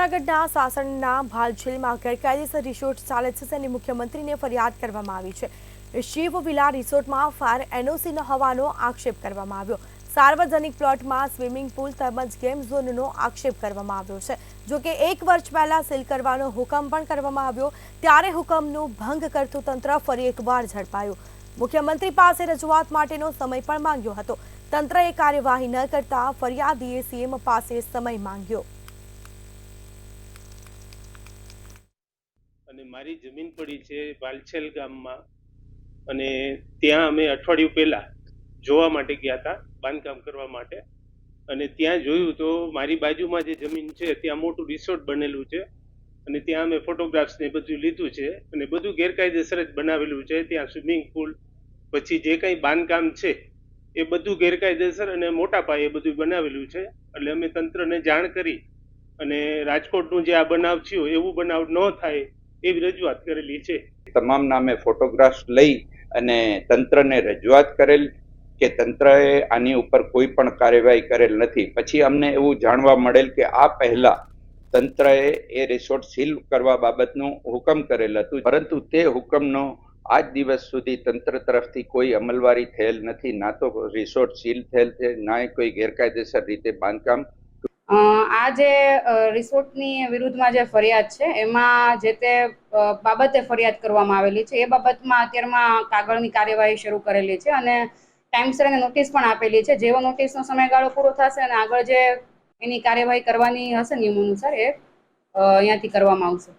જૂનાગઢના સાસણના ભાલછેલમાં ગેરકાયદેસર રિસોર્ટ ચાલે છે તેની મુખ્યમંત્રીને ફરિયાદ કરવામાં આવી છે। શિવ વિલા રિસોર્ટમાં ફાયર એનઓસી ન હોવાનો આક્ષેપ કરવામાં આવ્યો। સાર્વજનિક પ્લોટમાં સ્વિમિંગ પુલ તેમજ ગેમ ઝોનનો આક્ષેપ કરવામાં આવ્યો છે। જો કે 1 વર્ષ પહેલા સીલ કરવાનો હુકમ પણ કરવામાં આવ્યો, ત્યારે હુકમનો ભંગ કરતું તંત્ર ફરી એકવાર ઝડપાયું। મુખ્યમંત્રી પાસે રજૂઆત માટેનો સમય પણ માંગ્યો હતો। તંત્રએ કાર્યવાહી ન કરતા ફરિયાદીએ સીએમ પાસે સમય માંગ્યો। અને મારી જમીન પડી છે ભાલછેલ ગામમાં, અને ત્યાં અમે અઠવાડિયું પહેલા જોવા માટે ગયા હતા, બાંધકામ કરવા માટે। અને ત્યાં જોયું તો મારી બાજુમાં જે જમીન છે ત્યાં મોટું રિસોર્ટ બનેલું છે, અને ત્યાં અમે ફોટોગ્રાફ્સ ને બધું લીધું છે, અને બધું ગેરકાયદેસર જ બનાવેલું છે। ત્યાં સ્વિમિંગ પુલ પછી જે કંઈ બાંધકામ છે એ બધું ગેરકાયદેસર અને મોટા પાયે બધું બનાવેલું છે। એટલે અમે તંત્રને જાણ કરી અને રાજકોટનું જે આ બનાવ થયો એવું બનાવ ન થાય એવી રજૂઆત કરેલી છે। તમામ નામે ફોટોગ્રાફ્સ લઈ અને તંત્રને રજૂઆત કરેલ કે તંત્રએ આની ઉપર કોઈ પણ કાર્યવાહી કરેલ નથી। પછી અમને એવું જાણવા મળેલ કે આ પહેલા તંત્રએ એ રિસોર્ટ સીલ કરવા બાબતનું હુકમ કરેલ હતું, પરંતુ તે હુકમનો આજ દિવસ સુધી તંત્ર તરફથી કોઈ અમલવારી થયેલ નથી। ના તો રિસોર્ટ સીલ થયેલ છે, ના કોઈ ગેરકાયદેસર રીતે બાંધકામ। આ જે રિસોર્ટની વિરુદ્ધમાં જે ફરિયાદ છે એમાં જે તે બાબતે ફરિયાદ કરવામાં આવેલી છે, એ બાબતમાં અત્યારમાં કાગળની કાર્યવાહી શરૂ કરેલી છે અને ટાઈમસર એને નોટિસ પણ આપેલી છે। જેવો નોટિસનો સમયગાળો પૂરો થશે અને આગળ જે એની કાર્યવાહી કરવાની હશે નિયમ અનુસાર એ અહીંયાથી કરવામાં આવશે।